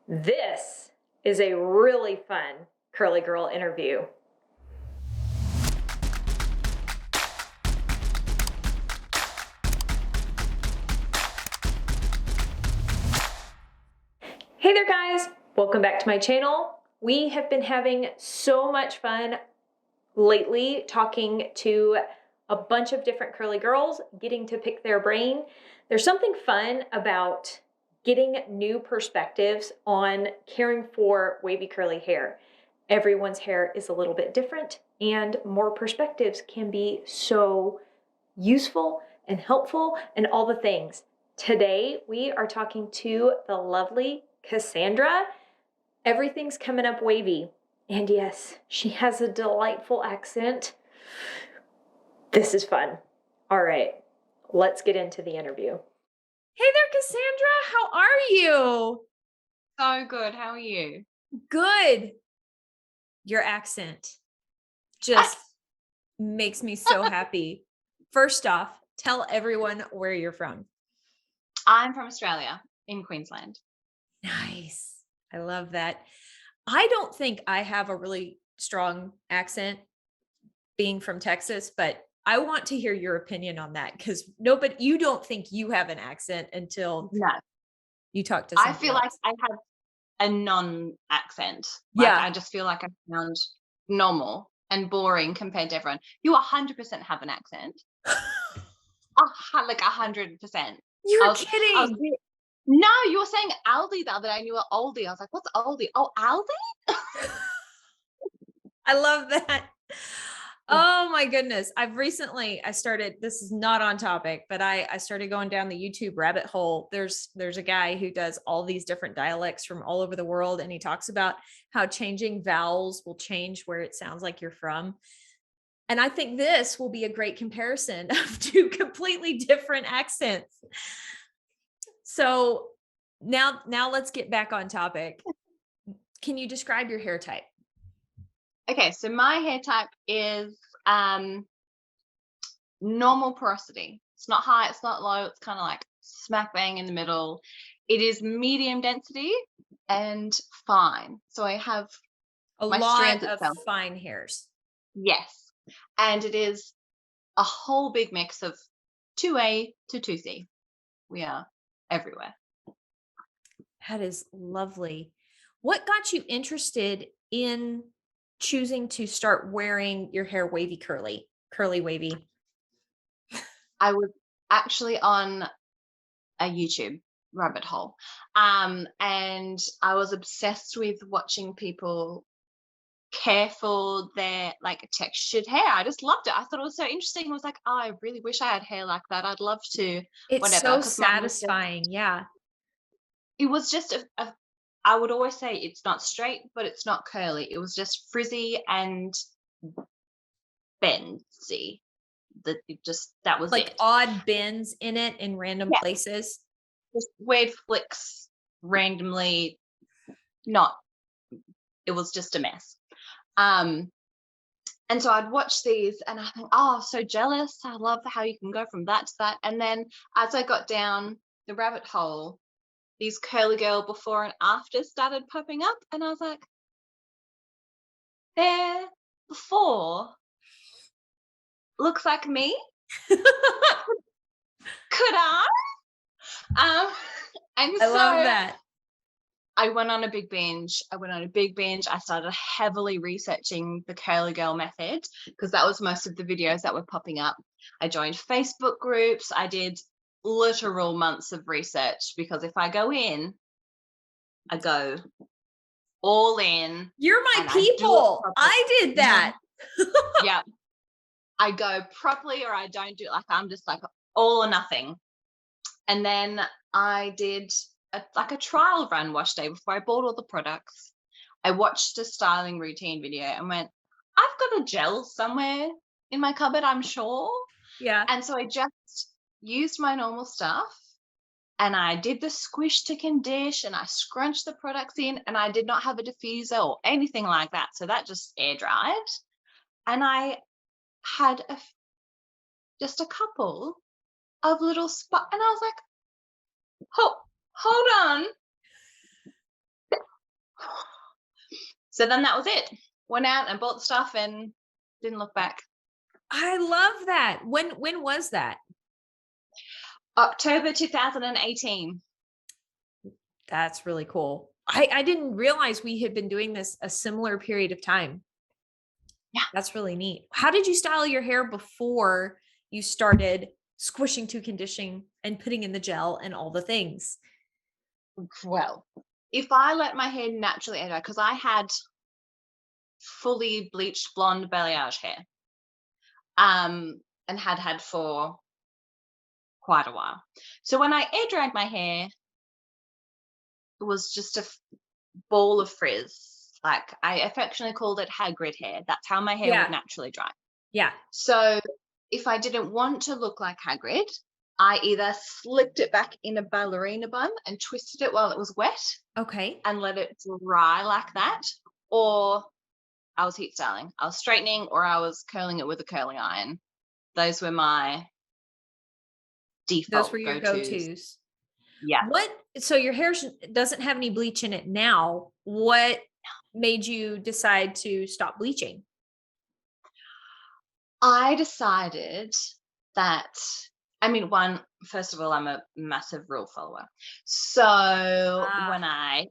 This is a really fun curly girl interview. Hey there guys, welcome back to my channel. We have been having so much fun lately talking to a bunch of different curly girls, getting to pick their brain. There's something fun about getting new perspectives on caring for wavy curly hair. Everyone's hair is a little bit different, and more perspectives can be so useful and helpful and all the things. Today, we are talking to the lovely Cassandra. Everything's coming up wavy. And yes, she has a delightful accent. This is fun. All right, let's get into the interview. Hey there, Cassandra. How are you? So good. How are you? Good. Your accent just makes me so happy. First off, tell everyone where you're from. I'm from Australia, in Queensland. Nice. I love that. I don't think I have a really strong accent being from Texas, but I want to hear your opinion on that because you don't think you have an accent until you talk to someone I feel else. like I have a non-accent. Yeah. I just feel like I sound normal and boring compared to everyone. You 100% have an accent. Like 100%. You're kidding. No, you were saying Aldi the other day and you were oldie. I was like, what's oldie? Oh, Aldi? I love that. Oh my goodness. I started, this is not on topic, but I started going down the YouTube rabbit hole. There's a guy who does all these different dialects from all over the world. And he talks about how changing vowels will change where it sounds like you're from. And I think this will be a great comparison of two completely different accents. So now let's get back on topic. Can you describe your hair type? Okay, so my hair type is normal porosity. It's not high, it's not low, it's kind of like smack bang in the middle. It is medium density and fine. So I have A my lot strands of itself. fine hairs. Yes. And it is a whole big mix of 2A to 2C. We are everywhere. That is lovely. What got you interested in choosing to start wearing your hair wavy curly wavy? I was actually on a YouTube rabbit hole. And I was obsessed with watching people care for their like textured hair. I just loved it. I thought it was so interesting. I was like, oh, I really wish I had hair like that. I'd love to, It's whatever. so satisfying. Yeah. It was just I would always say it's not straight, but it's not curly. It was just frizzy and bendy. That was Like it. odd bends in it in random places. Just weird flicks randomly. It was just a mess. And so I'd watch these and I think, oh, so jealous. I love how you can go from that to that. And then as I got down the rabbit hole, these curly girl before and after started popping up. And I was like, there before looks like me. Could I? And I love that. I went on a big binge. I started heavily researching the curly girl method because that was most of the videos that were popping up. I joined Facebook groups. I did literal months of research because if I go in, I go all in. You're my people. I did that. Yeah. I go properly or I don't do it. Like I'm just like all or nothing. And then I did a trial run wash day before I bought all the products. I watched a styling routine video and went, I've got a gel somewhere in my cupboard, I'm sure. Yeah. And so I just used my normal stuff and I did the squish to condish and I scrunched the products in and I did not have a diffuser or anything like that. So that just air dried. And I had just a couple of little spots and I was like, hold on. So then that was it. Went out and bought the stuff and didn't look back. I love that. When was that? October 2018. That's really cool. I didn't realize we had been doing this a similar period of time. Yeah. That's really neat. How did you style your hair before you started squishing to conditioning and putting in the gel and all the things? Well, if I let my hair naturally air dry, because I had fully bleached blonde balayage hair, and had for quite a while. So when I air dried my hair, it was just a ball of frizz. Like, I affectionately called it Hagrid hair. That's how my hair would Yeah. naturally dry. Yeah. So if I didn't want to look like Hagrid, I either slipped it back in a ballerina bun and twisted it while it was wet Okay. and let it dry like that, or I was heat styling. I was straightening, or I was curling it with a curling iron. Those were my Those were default your go-tos. go-tos. Yeah. So your hair doesn't have any bleach in it now. What made you decide to stop bleaching? I decided that, I mean, first of all, I'm a massive rule follower. So when I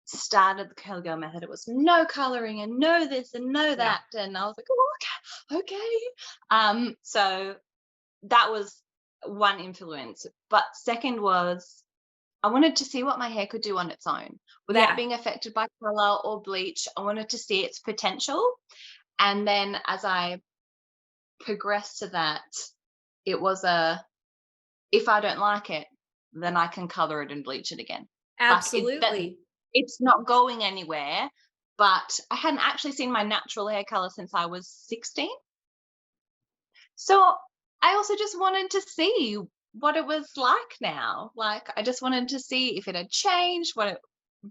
started the curly girl method, it was no coloring and no this and no that. And I was like, oh, okay. So that was one influence. But second was, I wanted to see what my hair could do on its own without being affected by color or bleach. I wanted to see its potential. And then as I progressed to that, it was if I don't like it, then I can color it and bleach it again. Absolutely. It's not going anywhere. But I hadn't actually seen my natural hair color since I was 16. So I also just wanted to see what it was like now. Like, I just wanted to see if it had changed, what it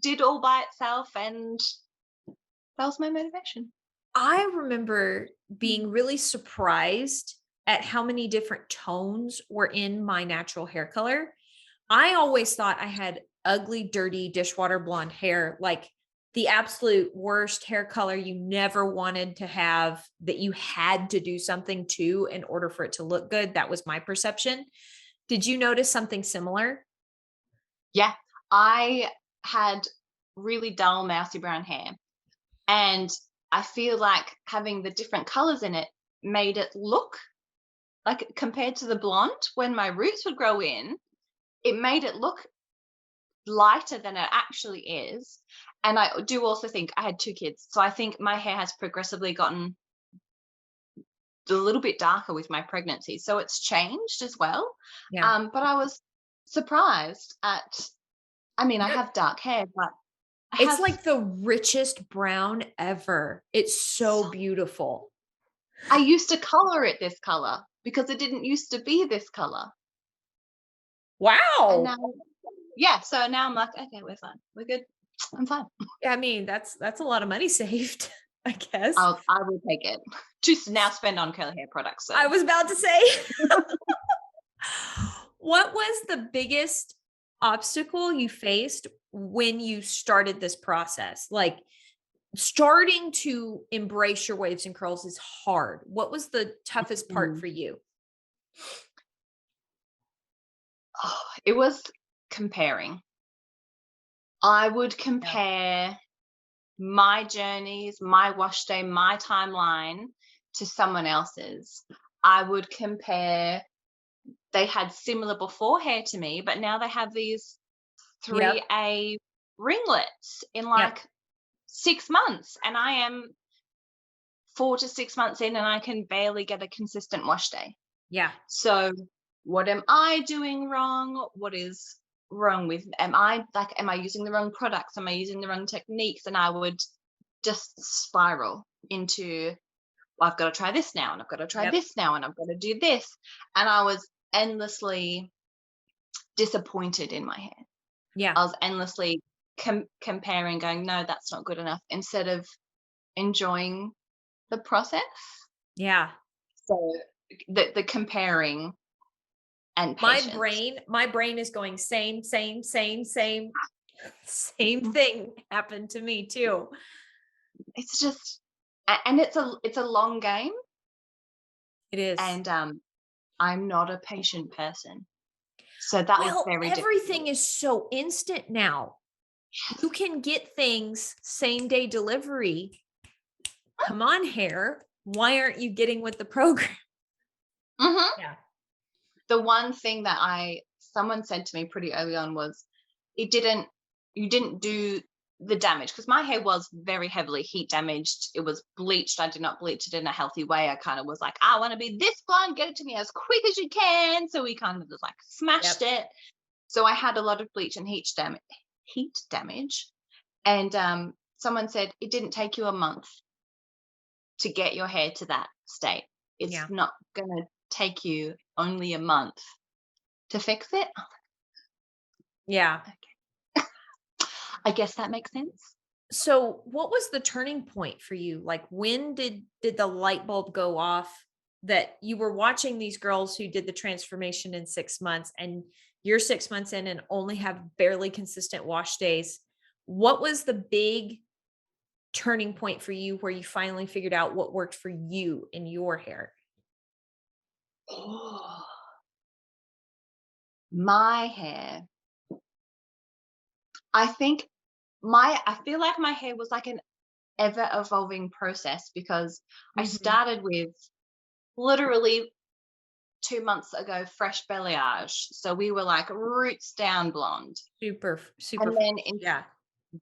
did all by itself, and that was my motivation. I remember being really surprised at how many different tones were in my natural hair color. I always thought I had ugly, dirty dishwater blonde hair, like the absolute worst hair color you never wanted to have, that you had to do something to in order for it to look good. That was my perception. Did you notice something similar? Yeah, I had really dull, mousy brown hair. And I feel like having the different colors in it made it look like, compared to the blonde, when my roots would grow in, it made it look lighter than it actually is. And I do also think I had 2 kids. So I think my hair has progressively gotten a little bit darker with my pregnancy. So it's changed as well. Yeah. But I was surprised at, I mean, I Yep. have dark hair, but I It's have, like the richest brown ever. It's so beautiful. I used to color it this color because it didn't used to be this color. And Wow. now, yeah, so now I'm like, okay, we're fine. We're good. I'm fine. I mean, that's a lot of money saved, I guess. I will take it to now spend on curly hair products. So. I was about to say. What was the biggest obstacle you faced when you started this process? Like, starting to embrace your waves and curls is hard. What was the toughest part Mm. for you? Oh, it was comparing. I would compare my journeys, my wash day, my timeline to someone else's. I would compare, they had similar before hair to me, but now they have these 3A ringlets in like 6 months. And I am 4 to 6 months in and I can barely get a consistent wash day. Yeah. So what am I doing wrong? What is wrong with, am I using the wrong products? Am I using the wrong techniques? And I would just spiral into, well, I've got to try this now, and I've got to try this now, and I've got to do this. And I was endlessly disappointed in my hair. Yeah. I was endlessly comparing, going, no, that's not good enough, instead of enjoying the process. Yeah. So the comparing and patience. My brain is going same thing happened to me too. it's just, and it's a long game, It is. and I'm not a patient person, so that was Well, very everything difficult. is so instant now. You can get things same day delivery. Come on, hair. Why aren't you getting with the program? Mhm. Yeah. The one thing that I someone said to me pretty early on was, it didn't you didn't do the damage, because my hair was very heavily heat damaged. It was bleached. I did not bleach it in a healthy way. I kind of was like, I want to be this blonde, get it to me as quick as you can. So we kind of just like smashed Yep. it. So I had a lot of bleach and heat damage. And someone said it didn't take you a month to get your hair to that state. It's Yeah. not gonna take you only a month to fix it. Yeah. I guess that makes sense. So what was the turning point for you? Like when did the light bulb go off that you were watching these girls who did the transformation in 6 months and you're 6 months in and only have barely consistent wash days? What was the big turning point for you where you finally figured out what worked for you in your hair? Oh, my hair. I think I feel like my hair was like an ever evolving process, because I Mhm. started with literally 2 months ago fresh balayage. So we were like roots down blonde. Super, super And fresh. then Yeah.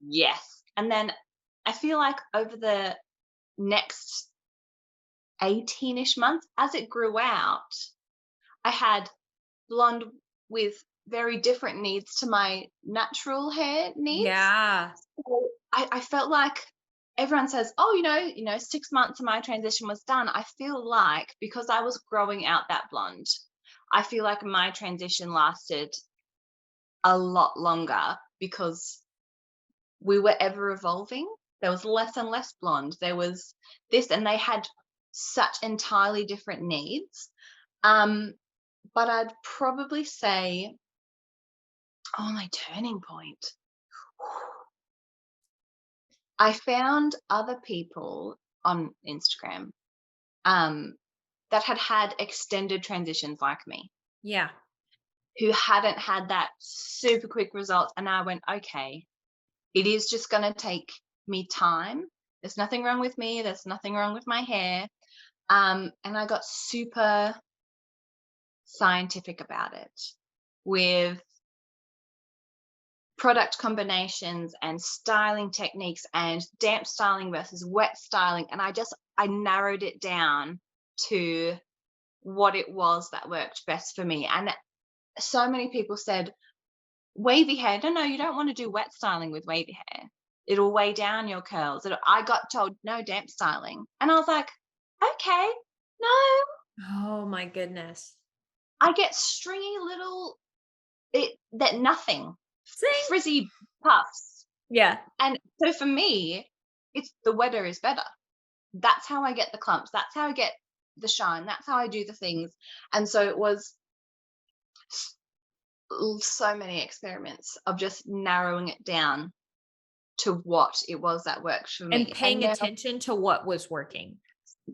yes. And then I feel like over the next 18-ish months, as it grew out, I had blonde with very different needs to my natural hair needs. Yeah. So I felt like everyone says, oh, 6 months of my transition was done. I feel like because I was growing out that blonde, I feel like my transition lasted a lot longer, because we were ever evolving. There was less and less blonde. There was this, and they had such entirely different needs. Um, but I'd probably say, oh, my turning point. I found other people on Instagram um, that had had extended transitions like me, Yeah. who hadn't had that super quick result. And I went, okay, it is just going to take me time. There's nothing wrong with me. There's nothing wrong with my hair. And I got super scientific about it with product combinations and styling techniques and damp styling versus wet styling. And I narrowed it down to what it was that worked best for me. And so many people said, wavy hair. No, you don't want to do wet styling with wavy hair. It'll weigh down your curls. I got told no damp styling. And I was like, okay, no, Oh my goodness. I get stringy little, nothing, Same. frizzy puffs. Yeah. And so for me, it's the wetter is better. That's how I get the clumps. That's how I get the shine. That's how I do the things. And so it was so many experiments of just narrowing it down to what it was that worked for And me. And paying then, attention to what was working.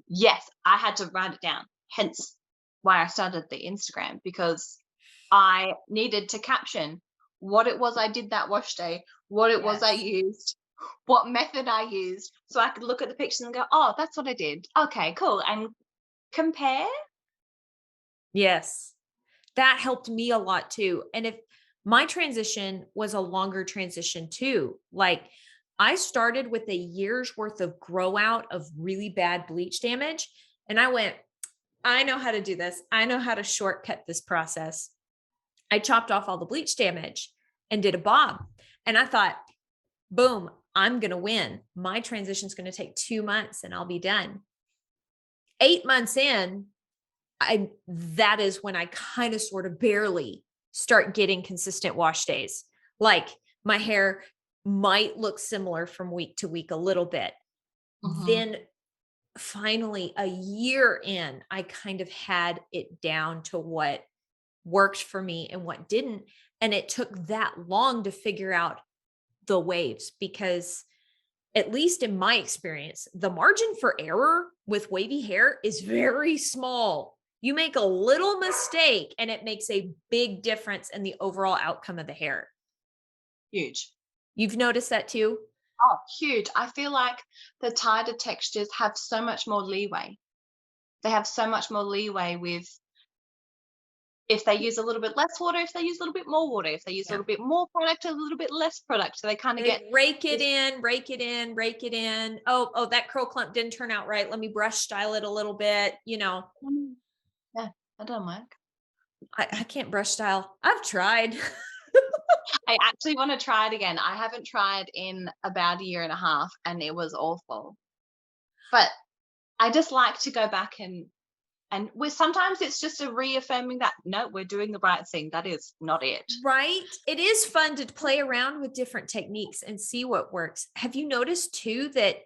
yes, I had to write it down. Hence why I started the Instagram, because I needed to caption what it was I did that wash day, what it was I Yes. used, what method I used, so I could look at the pictures and go, oh, that's what I did. Okay, cool. And compare. Yes. That helped me a lot too. And if my transition was a longer transition too, like I started with a year's worth of grow out of really bad bleach damage. And I went, I know how to do this. I know how to shortcut this process. I chopped off all the bleach damage and did a bob. And I thought, boom, I'm going to win. My transition is going to take 2 months and I'll be done. 8 months in, that is when I kind of sort of barely start getting consistent wash days. Like my hair might look similar from week to week a little bit. Mhm. Then finally, a year in, I kind of had it down to what worked for me and what didn't. And it took that long to figure out the waves because at least in my experience, the margin for error with wavy hair is very small. You make a little mistake and it makes a big difference in the overall outcome of the hair. Huge. You've noticed that too? Oh, huge. I feel like the tighter textures have so much more leeway. They have so much more leeway with if they use a little bit less water, if they use a little bit more water, if they use a Yeah. little bit more product, a little bit less product. So they kind of get They rake it this. in, rake it in, rake it in. Oh, that curl clump didn't turn out right. Let me brush style it a little bit. Yeah, that doesn't work. I can't brush style. I've tried. I actually want to try it again. I haven't tried in about a year and a half and it was awful. But I just like to go back and with sometimes it's just a reaffirming that no, we're doing the right thing. That is not it. Right? It is fun to play around with different techniques and see what works. Have you noticed too that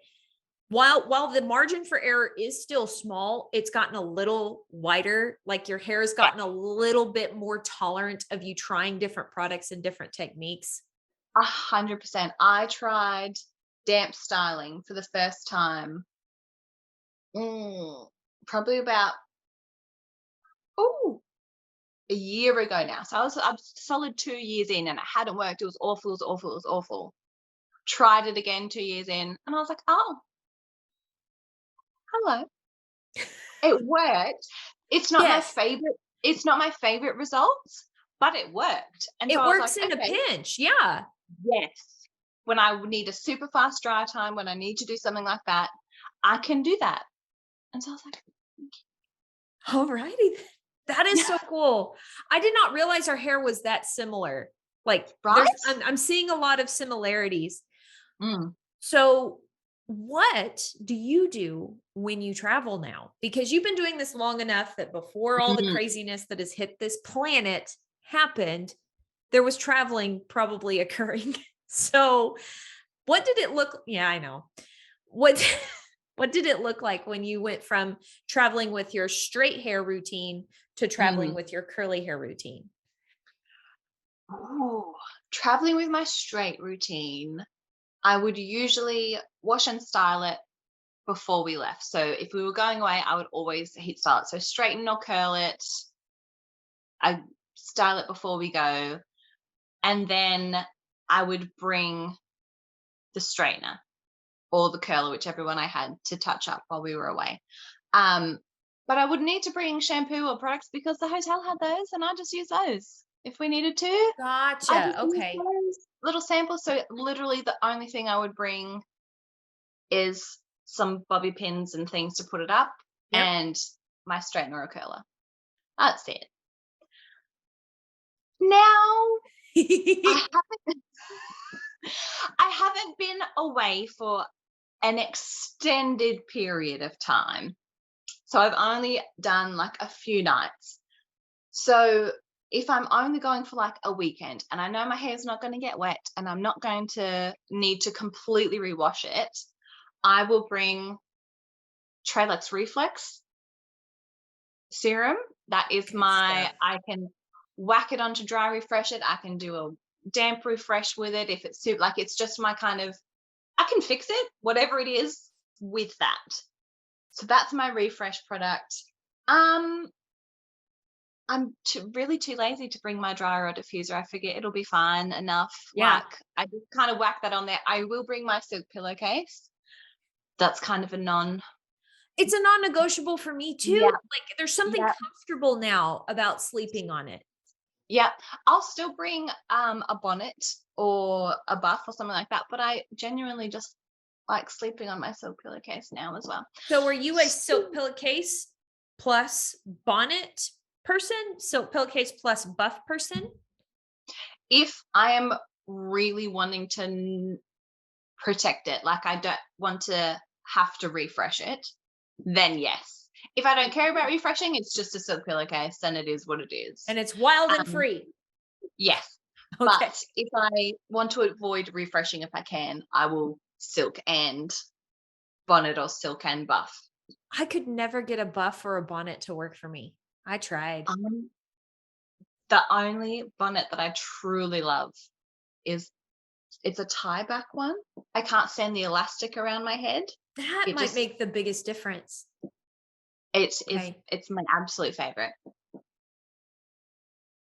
while the margin for error is still small, it's gotten a little wider, like your hair has Yeah, gotten a little bit more tolerant of you trying different products and different techniques? 100%. I tried damp styling for the first time. Probably about a year ago now. So I'm solid 2 years in and it hadn't worked. It was awful, it was awful, it was awful. Tried it again 2 years in and I was like, oh, hello. It worked. It's not my Yes. favorite. It's not my favorite results, but it worked. And so It I was like, works in a okay, pinch. Yeah. yes. When I need a super fast dry time, when I need to do something like that, I can do that. And so I was like, All righty. That is so cool. I did not realize our hair was that similar. Like right? I'm seeing a lot of similarities. Mm, So what do you do when you travel now? Because you've been doing this long enough that before all the mm. craziness that has hit this planet happened, there was traveling probably occurring. So what did it look? Yeah, I know. What what did it look like when you went from traveling with your straight hair routine to traveling Mm. with your curly hair routine? Ooh, traveling with my straight routine, I would usually wash and style it before we left. So if we were going away, I would always heat style it. So straighten or curl it. I style it before we go. And then I would bring the straightener or the curler, whichever one I had to touch up while we were away. Um, but I would need to bring shampoo or products because the hotel had those and I just use those if we needed to. I Gotcha. just use Okay. those little samples. So literally the only thing I would bring is some bobby pins and things to put it up Yep. and my straightener or curler. That's it. Now I haven't I haven't been away for an extended period of time. So I've only done like a few nights. So if I'm only going for like a weekend and I know my hair's not going to get wet and I'm not going to need to completely rewash it, I will bring Tralex Reflex serum. That is Good stuff. I can whack it on to dry refresh it. I can do a damp refresh with it if it's like it's just my kind of, I can fix it, whatever it is with that. So that's my refresh product. Um, I'm really too lazy to bring my dryer or diffuser. I figure it'll be fine enough. Yeah. Like I just kind of whack that on there. I will bring my silk pillowcase. That's kind of a non. It's a non-negotiable for me too. Yeah, Like there's something yeah, comfortable now about sleeping on it. yeah. I'll still bring a bonnet or a buff or something like that, but I genuinely just like sleeping on my silk pillowcase now as well. So are you a silk pillowcase plus bonnet person? Silk pillowcase plus buff person? If I am really wanting to protect it, like I don't want to have to refresh it, then yes. If I don't care about refreshing, it's just a silk pillowcase and it is what it is. And it's wild and Um, free. yes. Okay. But if I want to avoid refreshing if I can, I will silk and bonnet or silk and buff. I could never get a buff or a bonnet to work for me. I tried. The only bonnet that I truly love is it's a tie back one. I can't stand the elastic around my head. That It might just make the biggest difference. Okay. it's my absolute favorite.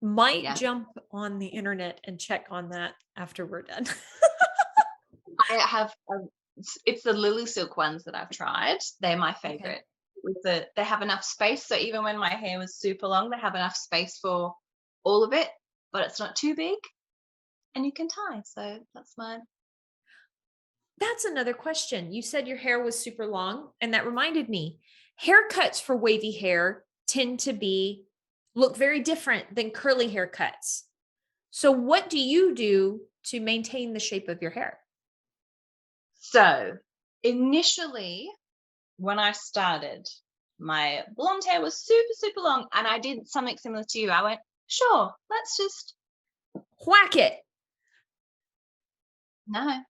Might Yeah. jump on the internet and check on that after we're done. I have it's the Lily Silk ones that I've tried. They're my favorite. They have enough space, so even when my hair was super long, they have enough space for all of it, but it's not too big, and you can tie. So that's mine. That's another question. You said your hair was super long, and that reminded me, haircuts for wavy hair tend to look very different than curly haircuts. So what do you do to maintain the shape of your hair? So initially, when I started, my blonde hair was super, super long, and I did something similar to you. I went, sure, let's just Whack it. no.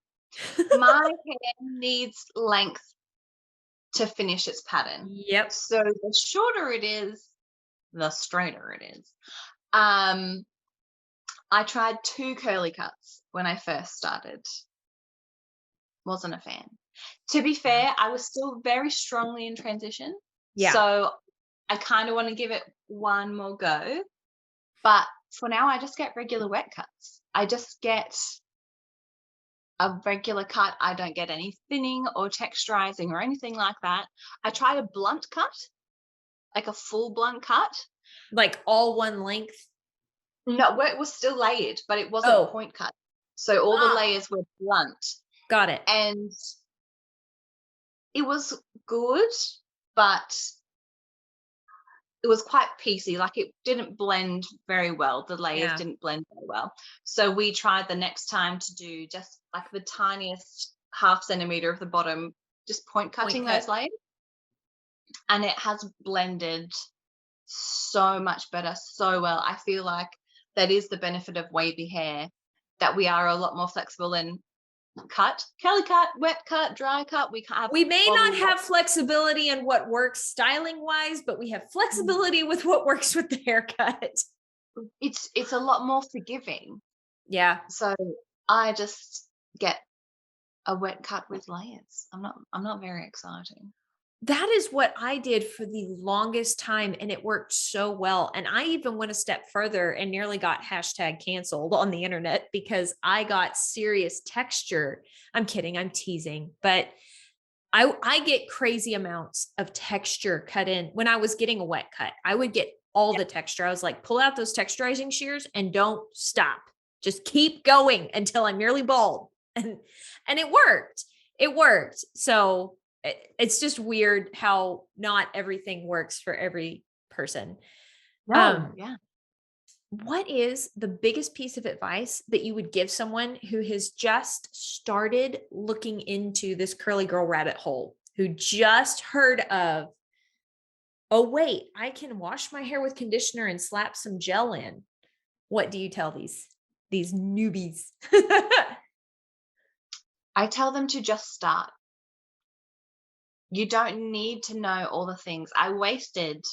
My hair needs length to finish its pattern. Yep. So the shorter it is, the straighter it is. I tried 2 curly cuts when I first started. Wasn't a fan. To be fair, I was still very strongly in transition. Yeah. So I kind of want to give it one more go. But for now, I just get regular wet cuts. I just get a regular cut. I don't get any thinning or texturizing or anything like that. I tried a blunt cut, like a full blunt cut. Like all one length. No, where it was still layered, but it wasn't point cut. So all the layers were blunt. Got it. And it was good, but it was quite piecey. Like it didn't blend very well. The layers didn't blend very well. So we tried the next time to do just like the tiniest ½ centimeter of the bottom, just point cutting those layers. And it has blended so much better, so well. I feel like that is the benefit of wavy hair, that we are a lot more flexible and cut, curly cut, wet cut, dry cut. We may not have flexibility in what works styling wise, but we have flexibility with what works with the haircut. It's a lot more forgiving. Yeah. So I just get a wet cut with layers. I'm not very exciting. That is what I did for the longest time, and it worked so well. And I even went a step further and nearly got #canceled on the internet because I got serious texture. I'm kidding, I'm teasing, but I get crazy amounts of texture cut in. When I was getting a wet cut, I would get all the texture. I was like, pull out those texturizing shears and don't stop. Just keep going until I'm nearly bald. And it worked. It worked. So it's just weird how not everything works for every person. Yeah. What is the biggest piece of advice that you would give someone who has just started looking into this curly girl rabbit hole, who just heard of, oh, wait, I can wash my hair with conditioner and slap some gel in? What do you tell these newbies? I tell them to just start. You don't need to know all the things. I wasted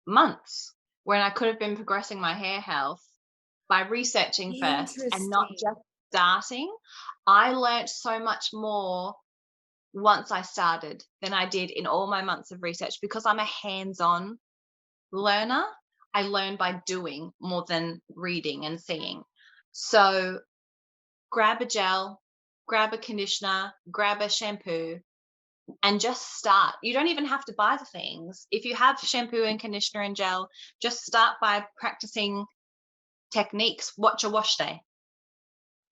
months when I could have been progressing my hair health by researching first and not just starting. I learned so much more once I started than I did in all my months of research, because I'm a hands-on learner. I learn by doing more than reading and seeing. So grab a gel, grab a conditioner, grab a shampoo, and just start. You don't even have to buy the things. If you have shampoo and conditioner and gel, just start by practicing techniques. Watch a wash day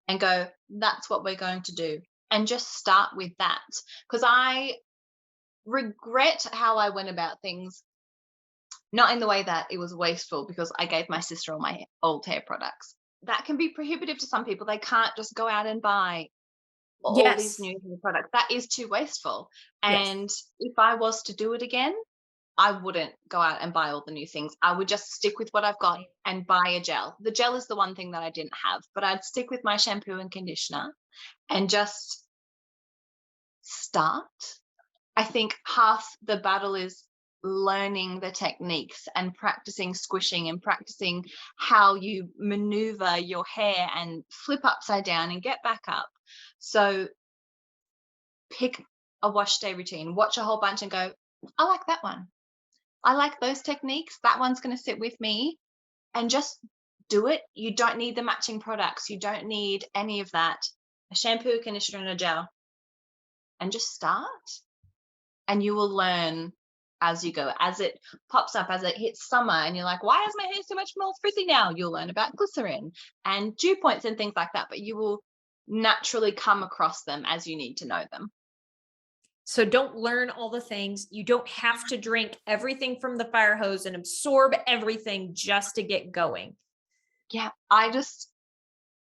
and go, that's what we're going to do. And just start with that. Because I regret how I went about things, not in the way that it was wasteful because I gave my sister all my old hair products. That can be prohibitive to some people. They can't just go out and buy all these new products. That is too wasteful. And if I was to do it again, I wouldn't go out and buy all the new things. I would just stick with what I've got and buy a gel. The gel is the one thing that I didn't have, but I'd stick with my shampoo and conditioner and just start. I think half the battle is learning the techniques and practicing squishing and practicing how you maneuver your hair and flip upside down and get back up. So pick a wash day routine, watch a whole bunch and go, I like that one. I like those techniques. That one's going to sit with me, and just do it. You don't need the matching products. You don't need any of that. A shampoo, conditioner, and a gel, and just start. And you will learn as you go, as it pops up, as it hits summer, and you're like, why is my hair so much more frizzy now? You'll learn about glycerin and dew points and things like that, but you will naturally come across them as you need to know them. So don't learn all the things. You don't have to drink everything from the fire hose and absorb everything just to get going. Yeah,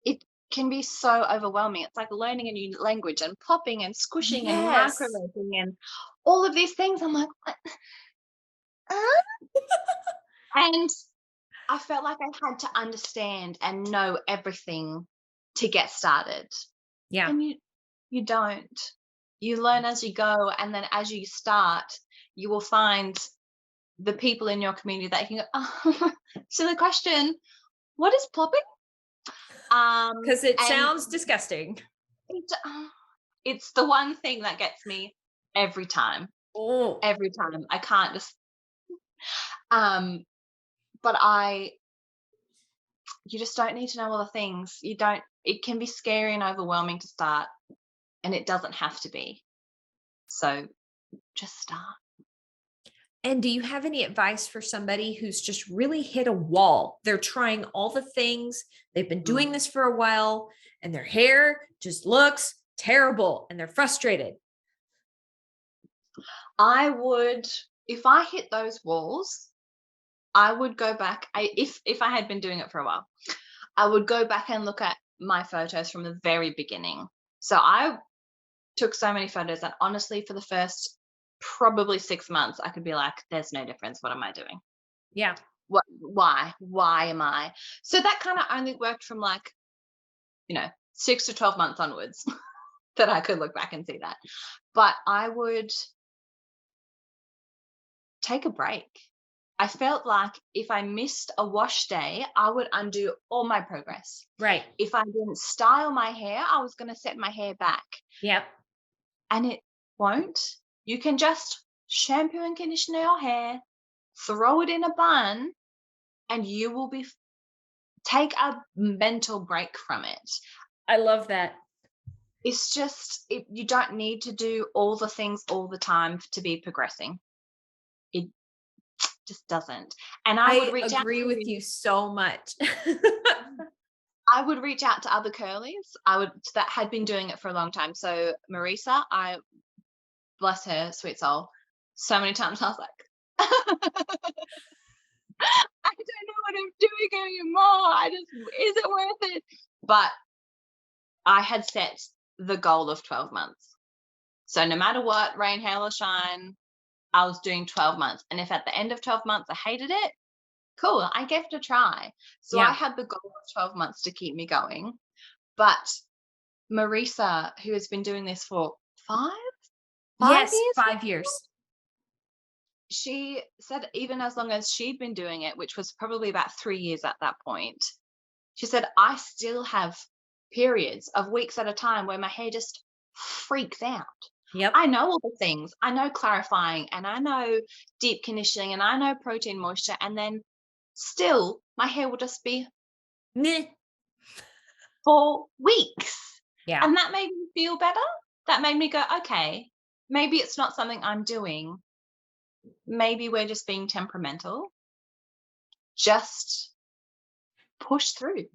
it can be so overwhelming. It's like learning a new language and popping and squishing and Yes. microwaving and all of these things. I'm like, what? And I felt like I had to understand and know everything to get started. Yeah. And you don't. You learn as you go, and then as you start, you will find the people in your community that you can go, oh, silly question, what is plopping? Because it And sounds disgusting. it's the one thing that gets me every time. Oh, Every time. I can't just but you just don't need to know all the things. It can be scary and overwhelming to start, and it doesn't have to be. So just start. and do you have any advice for somebody who's just really hit a wall? They're trying all the things. They've been doing this for a while, and their hair just looks terrible, and they're frustrated. I would, if I hit those walls, I would go back. If I had been doing it for a while, I would go back and look at my photos from the very beginning. So I took so many photos that honestly, for the first probably 6 months, I could be like, there's no difference. What am I doing? Yeah. Why am I? So that kind of only worked from 6 to 12 months onwards that I could look back and see that. But I would take a break. I felt like if I missed a wash day, I would undo all my progress. Right. If I didn't style my hair, I was going to set my hair back. Yep. And it won't. You can just shampoo and condition your hair, throw it in a bun, and you will take a mental break from it. I love that. It's just, you don't need to do all the things all the time to be progressing. It just doesn't. And I would reach out. I agree with you so much. I would reach out to other curlies. That had been doing it for a long time. So Marisa, bless her sweet soul, so many times I was like, I don't know what I'm doing anymore. Is it worth it? But I had set the goal of 12 months. So no matter what, rain, hail, or shine, I was doing 12 months. And if at the end of 12 months I hated it, cool, I gave it a try. So Yeah. I had the goal of 12 months to keep me going. But Marisa, who has been doing this for 5 Yes, years? 5 years. She said even as long as she'd been doing it, which was probably about 3 years at that point, she said, I still have periods of weeks at a time where my hair just freaks out. Yep. I know all the things. I know clarifying, and I know deep conditioning, and I know protein moisture, and then still my hair will just be Meh. for weeks. Yeah. And that made me feel better. That made me go, okay, maybe it's not something I'm doing. Maybe we're just being temperamental. Just push through.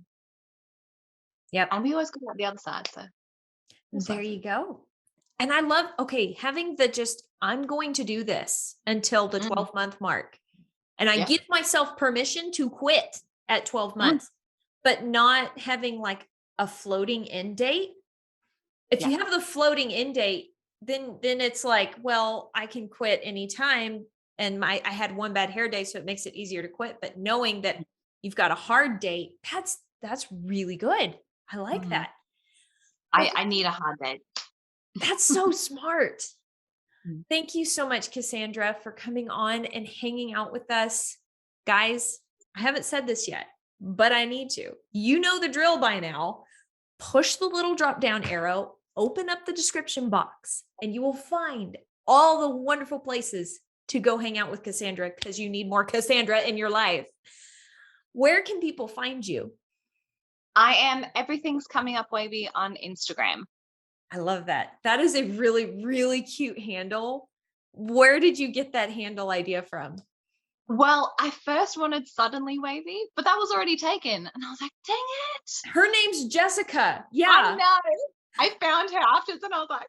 Yep. And we always go out the other side. So there you go. And I love, having I'm going to do this until the 12-month mark. And I give myself permission to quit at 12 months, but not having like a floating end date. If you have the floating end date, then it's like, well, I can quit anytime. And I had one bad hair day, so it makes it easier to quit. But knowing that you've got a hard date, that's really good. I like that. I need a hard date. That's so smart. Thank you so much, Cassandra, for coming on and hanging out with us. Guys, I haven't said this yet, but I need to. You know the drill by now. Push the little drop down arrow, open up the description box, and you will find all the wonderful places to go hang out with Cassandra because you need more Cassandra in your life. Where can people find you? I am Everything's Coming Up Wavy on Instagram. I love that. That is a really, really cute handle. Where did you get that handle idea from? Well, I first wanted Suddenly Wavy, but that was already taken. And I was like, dang it. Her name's Jessica. Yeah. I know. I found her afterwards and I was like,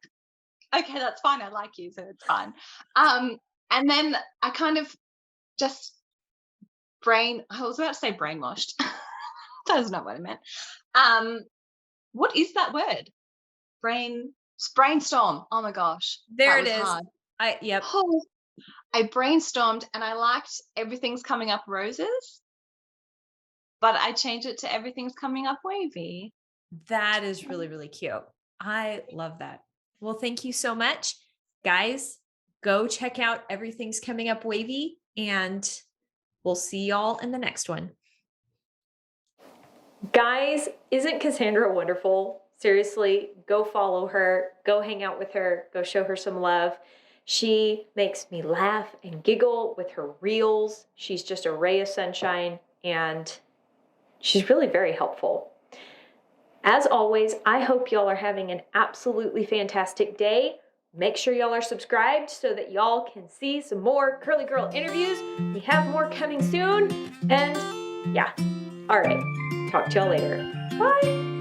okay, that's fine. I like you, so it's fine. And then I kind of just I was about to say brainwashed. That's not what I meant. What is that word? Brainstorm. Oh my gosh. There it is. Hard. Yep. Oh, I brainstormed and I liked Everything's Coming Up Roses, but I changed it to Everything's Coming Up Wavy. That is really, really cute. I love that. Well, thank you so much. Guys, go check out Everything's Coming Up Wavy, and we'll see y'all in the next one. Guys, isn't Cassandra wonderful? Seriously, go follow her, go hang out with her, go show her some love. She makes me laugh and giggle with her reels. She's just a ray of sunshine, and she's really very helpful. As always, I hope y'all are having an absolutely fantastic day. Make sure y'all are subscribed so that y'all can see some more Curly Girl interviews. We have more coming soon. And yeah, all right. Talk to y'all later. Bye.